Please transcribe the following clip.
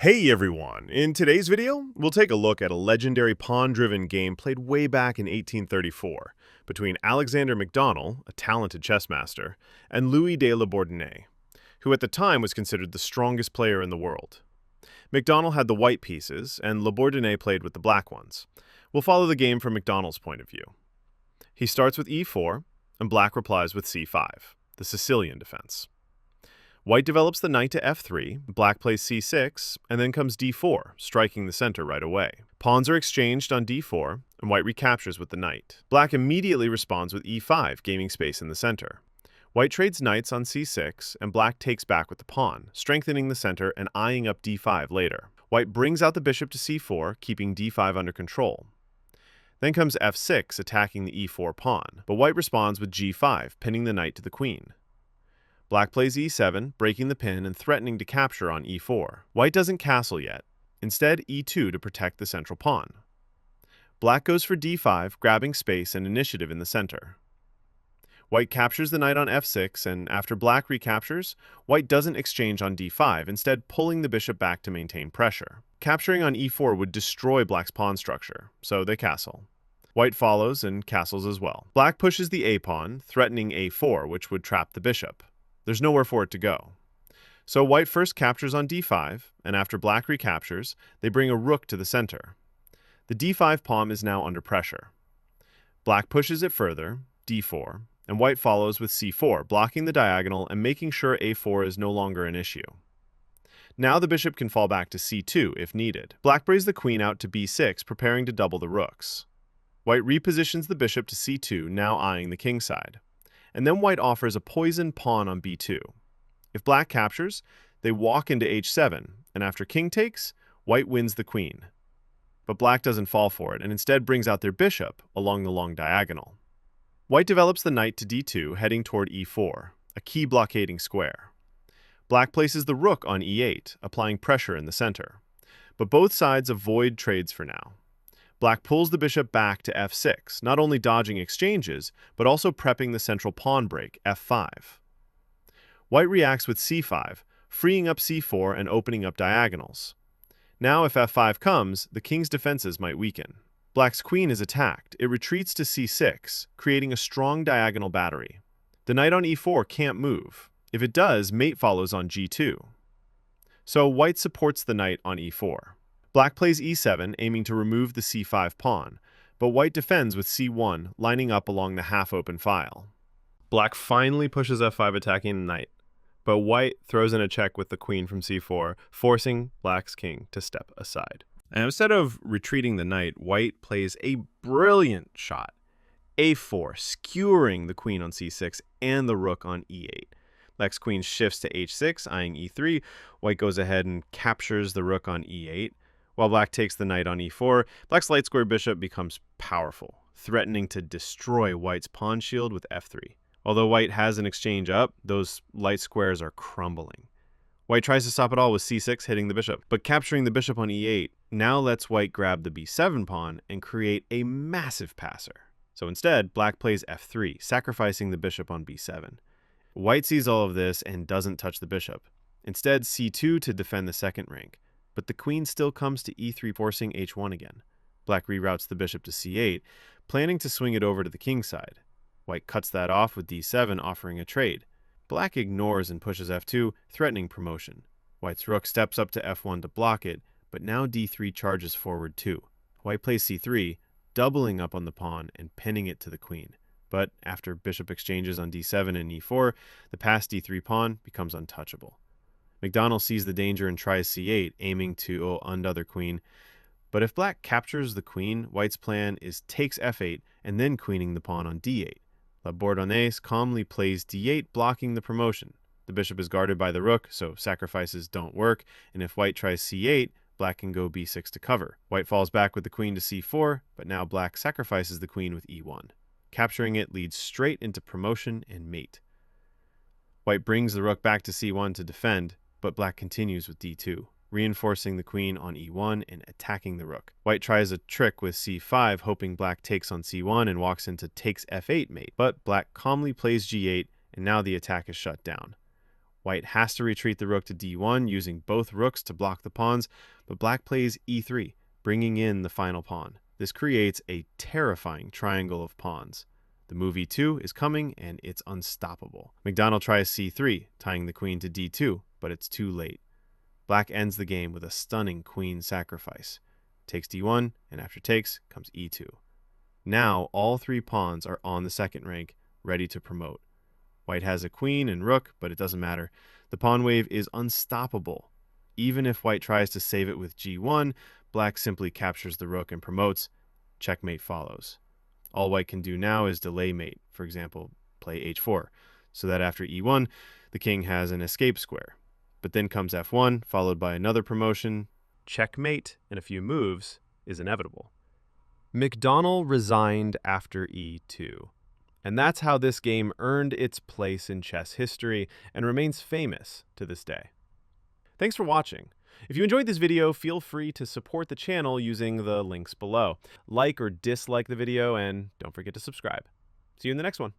Hey everyone! In today's video, we'll take a look at a legendary pawn-driven game played way back in 1834 between Alexander MacDonald, a talented chess master, and Louis de la Bourdonnais, who at the time was considered the strongest player in the world. MacDonald had the white pieces, and la Bourdonnais played with the black ones. We'll follow the game from MacDonald's point of view. He starts with e4, and black replies with c5, the Sicilian defense. White develops the knight to f3, black plays c6, and then comes d4, striking the center right away. Pawns are exchanged on d4, and white recaptures with the knight. Black immediately responds with e5, gaining space in the center. White trades knights on c6, and black takes back with the pawn, strengthening the center and eyeing up d5 later. White brings out the bishop to c4, keeping d5 under control. Then comes f6, attacking the e4 pawn, but white responds with g5, pinning the knight to the queen. Black plays e7, breaking the pin and threatening to capture on e4. White doesn't castle yet. Instead, e2 to protect the central pawn. Black goes for d5, grabbing space and initiative in the center. White captures the knight on f6, and after black recaptures, white doesn't exchange on d5, instead pulling the bishop back to maintain pressure. Capturing on e4 would destroy black's pawn structure, so they castle. White follows and castles as well. Black pushes the a-pawn, threatening a4, which would trap the bishop. There's nowhere for it to go. So white first captures on d5, and after black recaptures, they bring a rook to the center. The d5 pawn is now under pressure. Black pushes it further, d4, and white follows with c4, blocking the diagonal and making sure a4 is no longer an issue. Now the bishop can fall back to c2 if needed. Black brings the queen out to b6, preparing to double the rooks. White repositions the bishop to c2, now eyeing the king side. And then white offers a poisoned pawn on b2. If black captures, they walk into h7, and after king takes, white wins the queen. But black doesn't fall for it, and instead brings out their bishop along the long diagonal. White develops the knight to d2, heading toward e4, a key blockading square. Black places the rook on e8, applying pressure in the center. But both sides avoid trades for now. Black pulls the bishop back to f6, not only dodging exchanges, but also prepping the central pawn break, f5. White reacts with c5, freeing up c4 and opening up diagonals. Now if f5 comes, the king's defenses might weaken. Black's queen is attacked. It retreats to c6, creating a strong diagonal battery. The knight on e4 can't move. If it does, mate follows on g2. So white supports the knight on e4. Black plays e7, aiming to remove the c5 pawn, but white defends with c1, lining up along the half-open file. Black finally pushes f5, attacking the knight, but white throws in a check with the queen from c4, forcing black's king to step aside. And instead of retreating the knight, white plays a brilliant shot. a4, skewering the queen on c6 and the rook on e8. Black's queen shifts to h6, eyeing e3. White goes ahead and captures the rook on e8. While black takes the knight on e4, black's light square bishop becomes powerful, threatening to destroy white's pawn shield with f3. Although white has an exchange up, those light squares are crumbling. White tries to stop it all with c6, hitting the bishop, but capturing the bishop on e8 now lets white grab the b7 pawn and create a massive passer. So instead, black plays f3, sacrificing the bishop on b7. White sees all of this and doesn't touch the bishop. Instead, c2 to defend the second rank. But the queen still comes to e3, forcing h1 again. Black reroutes the bishop to c8, planning to swing it over to the king side. White cuts that off with d7, offering a trade. Black ignores and pushes f2, threatening promotion. White's rook steps up to f1 to block it, but now d3 charges forward too. White plays c3, doubling up on the pawn and pinning it to the queen. But after bishop exchanges on d7 and e4, the passed d3 pawn becomes untouchable. MacDonald sees the danger and tries c8, aiming to undo the queen. But if black captures the queen, white's plan is takes f8 and then queening the pawn on d8. La Bourdonnais calmly plays d8, blocking the promotion. The bishop is guarded by the rook, so sacrifices don't work, and if white tries c8, black can go b6 to cover. White falls back with the queen to c4, but now black sacrifices the queen with e1. Capturing it leads straight into promotion and mate. White brings the rook back to c1 to defend, but black continues with d2, reinforcing the queen on e1 and attacking the rook. White tries a trick with c5, hoping black takes on c1 and walks into takes f8 mate, but black calmly plays g8, and now the attack is shut down. White has to retreat the rook to d1 using both rooks to block the pawns, but black plays e3, bringing in the final pawn. This creates a terrifying triangle of pawns. The move e2 is coming, and it's unstoppable. McDonald tries c3, tying the queen to d2, but it's too late. Black ends the game with a stunning queen sacrifice. Takes d1, and after takes comes e2. Now all three pawns are on the second rank, ready to promote. White has a queen and rook, but it doesn't matter. The pawn wave is unstoppable. Even if white tries to save it with g1, black simply captures the rook and promotes. Checkmate follows. All white can do now is delay mate, for example, play h4, so that after e1, the king has an escape square. But then comes f1, followed by another promotion. Checkmate in a few moves is inevitable. McDonald resigned after e2. And that's how this game earned its place in chess history and remains famous to this day. Thanks for watching. If you enjoyed this video, feel free to support the channel using the links below. Like or dislike the video, and don't forget to subscribe. See you in the next one.